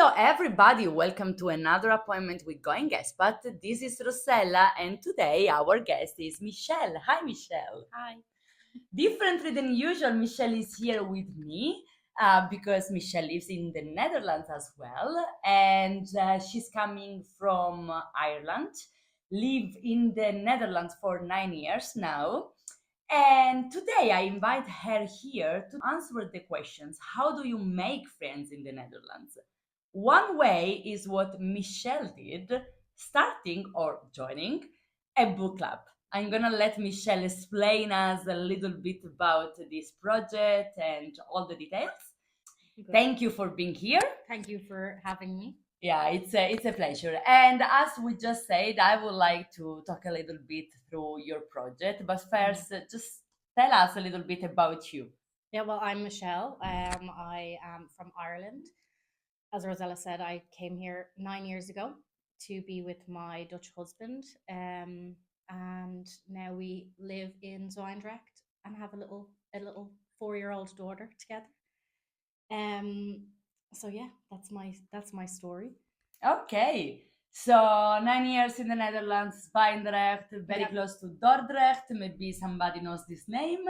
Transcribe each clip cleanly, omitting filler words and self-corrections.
Hello, everybody. Welcome to another appointment with Going Expat. This is Rossella, and today our guest is Michelle. Hi, Michelle. Hi. Differently than usual, Michelle is here with me because Michelle lives in the Netherlands as well, and she's coming from Ireland. Live in the Netherlands for 9 years now. And today I invite her here to answer the questions. How do you make friends in the Netherlands? One way is what Michelle did, starting or joining a book club. I'm gonna let Michelle explain us a little bit about this project and all the details. Good. Thank you for being here. Thank you for having me. Yeah, it's a pleasure. And as we just said, I would like to talk a little bit through your project. But first, just tell us a little bit about you. Yeah, well, I'm Michelle. I am from Ireland. As Rossella said, I came here 9 years ago to be with my Dutch husband. And now we live in Dordrecht and have a little 4-year-old daughter together. So yeah, that's my story. Okay. So 9 years in the Netherlands, Dordrecht, very close to Dordrecht. Maybe somebody knows this name,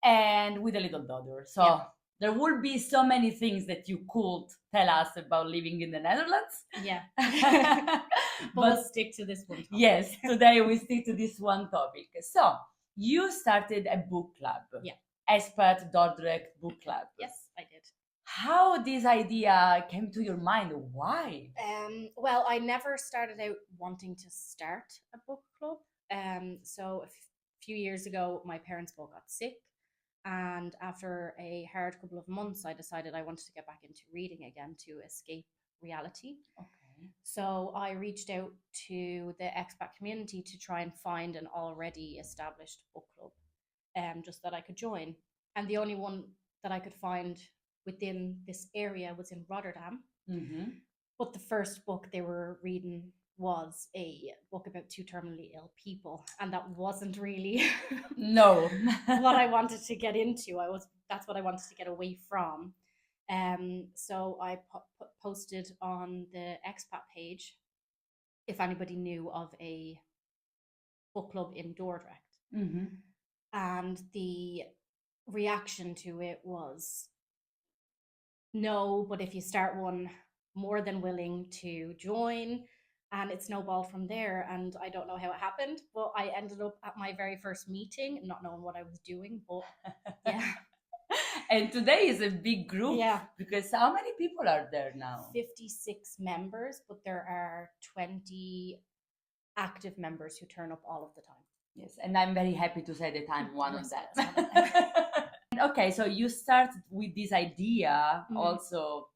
and with a little daughter. So there will be so many things that you could tell us about living in the Netherlands. Yeah, but we'll stick to this one topic. Yes, today we stick to this one topic. So you started a book club. Yeah. Expat Dordrecht Book Club. Yes, I did. How this idea came to your mind? Why? Well, I never started out wanting to start a book club. So a few years ago, my parents both got sick, and after a hard couple of months, I decided I wanted to get back into reading again to escape reality. Okay. So I reached out to the expat community to try and find an already established book club, just that I could join. And the only one that I could find within this area was in Rotterdam. Mm-hmm. But the first book they were reading was a book about two terminally ill people, and that wasn't really No. what I wanted to get into. That's what I wanted to get away from. So I posted on the expat page if anybody knew of a book club in Dordrecht. Mm-hmm. And the reaction to it was no, but if you start one, more than willing to join. And it snowballed from there. And I don't know how it happened, but I ended up at my very first meeting, not knowing what I was doing. But yeah. And today is a big group. Yeah. Because how many people are there now? 56 members, but there are 20 active members who turn up all of the time. Yes, and I'm very happy to say that I'm one of that. Okay, so you started with this idea also,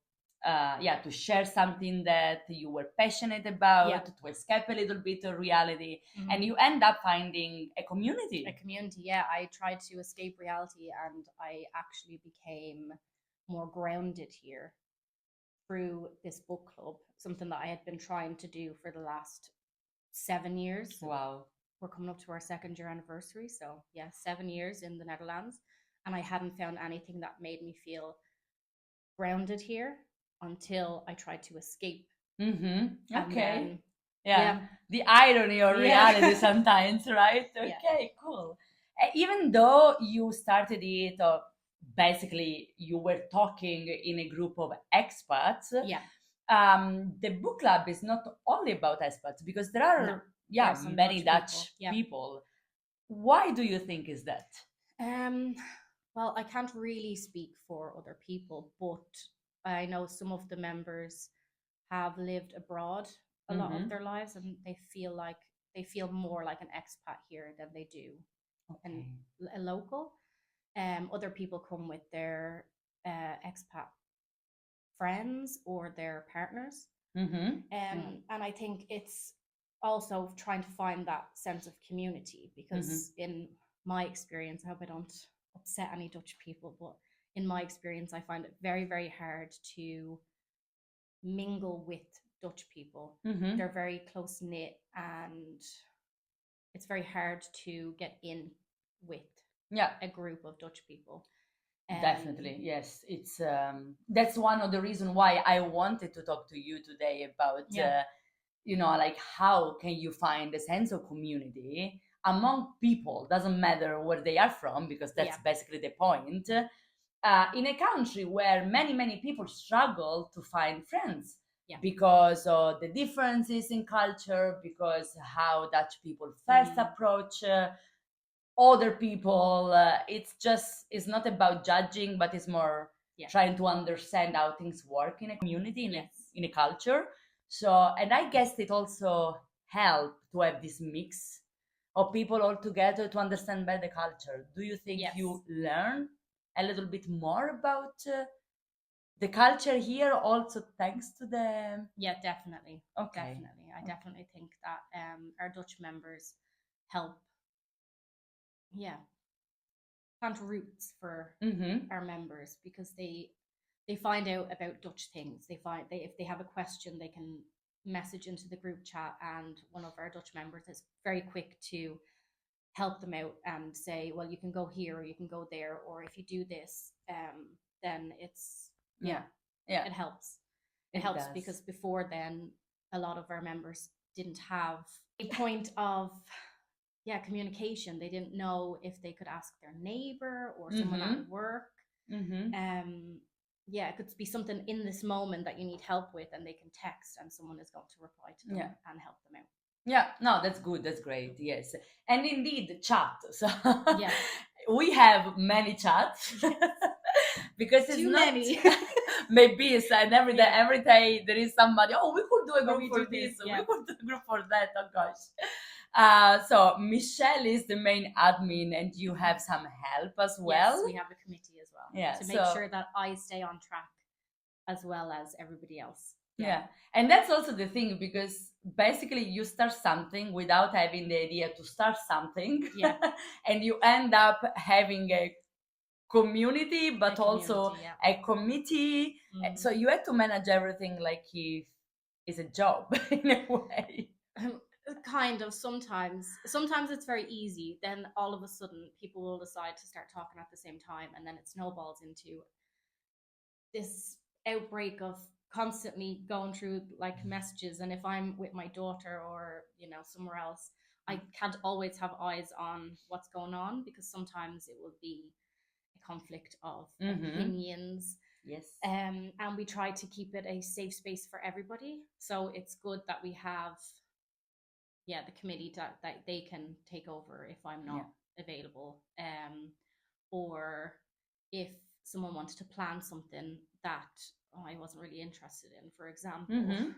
to share something that you were passionate about, to escape a little bit of reality, and you end up finding a community. A community, yeah. I tried to escape reality, and I actually became more grounded here through this book club, something that I had been trying to do for the last 7 years. Wow. We're coming up to our 2nd year anniversary. So yeah, 7 years in the Netherlands. And I hadn't found anything that made me feel grounded here until I tried to escape. Mm-hmm. Okay. Then, yeah. The irony of reality sometimes, right? Okay, Yeah. Cool. Even though you started it, or basically you were talking in a group of expats, the book club is not only about expats, because there are many Dutch people. Why do you think is that? Well, I can't really speak for other people, but I know some of the members have lived abroad a lot of their lives, and they feel more like an expat here than they do a local. Other people come with their expat friends or their partners. And I think it's also trying to find that sense of community, because in my experience, I hope I don't upset any Dutch people, but in my experience, I find it very, very hard to mingle with Dutch people. They're very close knit, and it's very hard to get in with a group of Dutch people. Definitely, yes. It's that's one of the reasons why I wanted to talk to you today about like how can you find a sense of community among people, doesn't matter where they are from, because that's basically the point, in a country where many people struggle to find friends because of the differences in culture, because how Dutch people first approach other people. It's not about judging, but it's more trying to understand how things work in a community, in a culture. So, and I guess it also helped to have this mix of people all together to understand better the culture. Do you think you learn a little bit more about the culture here also thanks to the? Yeah, definitely. Okay. Definitely. I definitely think that our Dutch members help, plant roots for our members, because they find out about Dutch things. If they have a question, they can message into the group chat, and one of our Dutch members is very quick to help them out and say, well, you can go here or you can go there, or if you do this, then it's it helps. It helps because before then, a lot of our members didn't have a point of communication. They didn't know if they could ask their neighbor or someone at work. It could be something in this moment that you need help with, and they can text, and someone is going to reply to them and help them out. Yeah, no, that's good. That's great. Yes, and indeed, chat. So we have many chats because it's too not many. maybe it's and every day there is somebody. Oh, we could do a group for this. Yeah. We could do a group for that. Oh gosh. So Michelle is the main admin, and you have some help as well. Yes, we have a committee as well. Yeah, to make sure that I stay on track as well as everybody else. Yeah, and that's also the thing, because basically you start something without having the idea to start something, and you end up having a community, but also a committee. So you have to manage everything like if it's a job in a way. Kind of. Sometimes it's very easy. Then all of a sudden people will decide to start talking at the same time, and then it snowballs into this outbreak of constantly going through like messages. And if I'm with my daughter or somewhere else, I can't always have eyes on what's going on, because sometimes it will be a conflict of opinions. Yes. And we try to keep it a safe space for everybody. So it's good that we have the committee that they can take over if I'm not available, or if someone wanted to plan something that I wasn't really interested in. For example,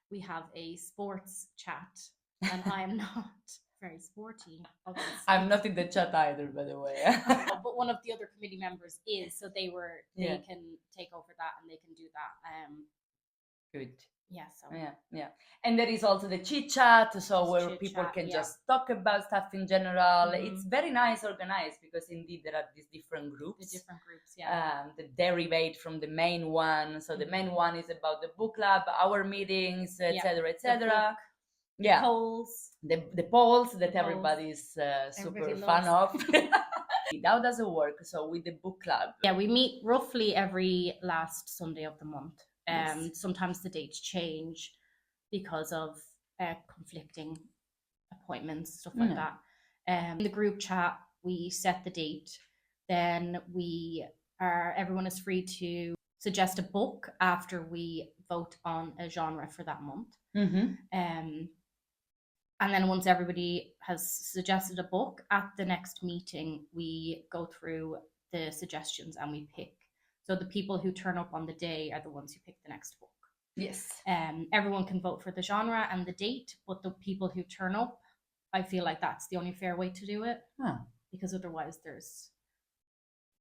we have a sports chat, and I'm not very sporty, obviously. I'm not in the chat either, by the way. But one of the other committee members is, so they can take over that, and they can do that. Good. Yeah. So and there is also the chit chat, so where people can just talk about stuff in general. It's very nice organized, because indeed there are these different groups. That derivate from the main one. So the main one is about the book club, our meetings, etc. The polls. The polls that everybody's super fan of. How does it work? So with the book club, we meet roughly every last Sunday of the month. Sometimes the dates change because of conflicting appointments, stuff like that. In the group chat, we set the date. Then everyone is free to suggest a book after we vote on a genre for that month. And then once everybody has suggested a book, at the next meeting, we go through the suggestions and we pick. So the people who turn up on the day are the ones who pick the next book. Yes. Everyone can vote for the genre and the date, but the people who turn up, I feel like that's the only fair way to do it. Because otherwise there's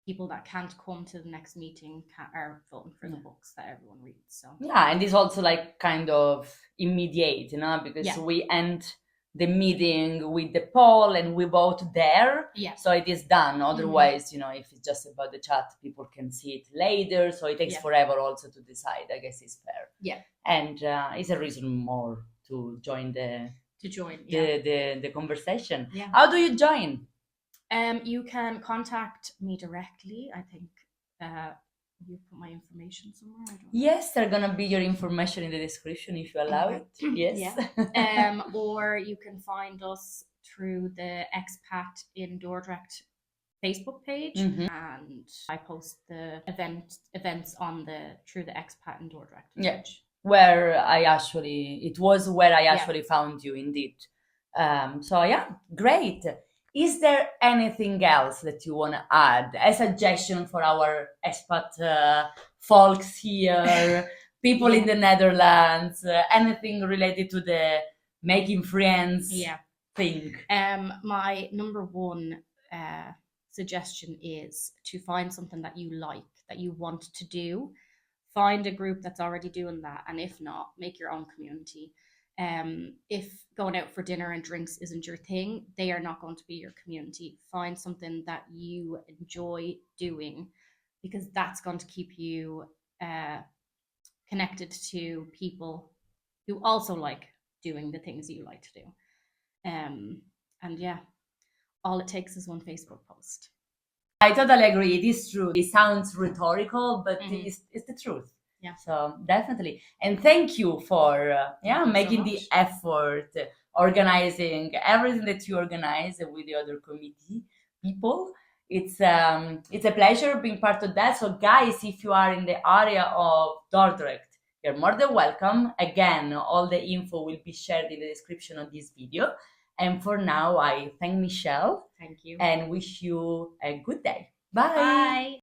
people that can't come to the next meeting are voting for the books that everyone reads. So and it's also like kind of immediate, because we end the meeting with the poll and we vote there. So it is done. Otherwise, if it's just about the chat, people can see it later. So it takes forever also to decide. I guess it's fair. And it's a reason more to join the conversation. How do you join? You can contact me directly. I think you put my information somewhere. I don't know. Yes, there's gonna be your information in the description if you allow Okay. it. Yes. Yeah. Or you can find us through the Expat in Dordrecht Facebook page, and I post the events on through the Expat in Dordrecht page. Yeah. Where I actually found you indeed. So yeah, great. Is there anything else that you want to add? A suggestion for our expat folks here, people in the Netherlands, anything related to the making friends thing? My number one suggestion is to find something that you like, that you want to do. Find a group that's already doing that, and if not, make your own community. If going out for dinner and drinks isn't your thing, they are not going to be your community. Find something that you enjoy doing, because that's going to keep you connected to people who also like doing the things you like to do. And yeah, all it takes is one Facebook post. I totally agree. It is true. It sounds rhetorical, but it's the truth. Yeah. So definitely. And thank you for making the effort, organizing everything that you organize with the other committee people. It's a pleasure being part of that. So guys, if you are in the area of Dordrecht, you're more than welcome. Again, all the info will be shared in the description of this video. And for now, I thank Michelle. Thank you. And wish you a good day. Bye. Bye.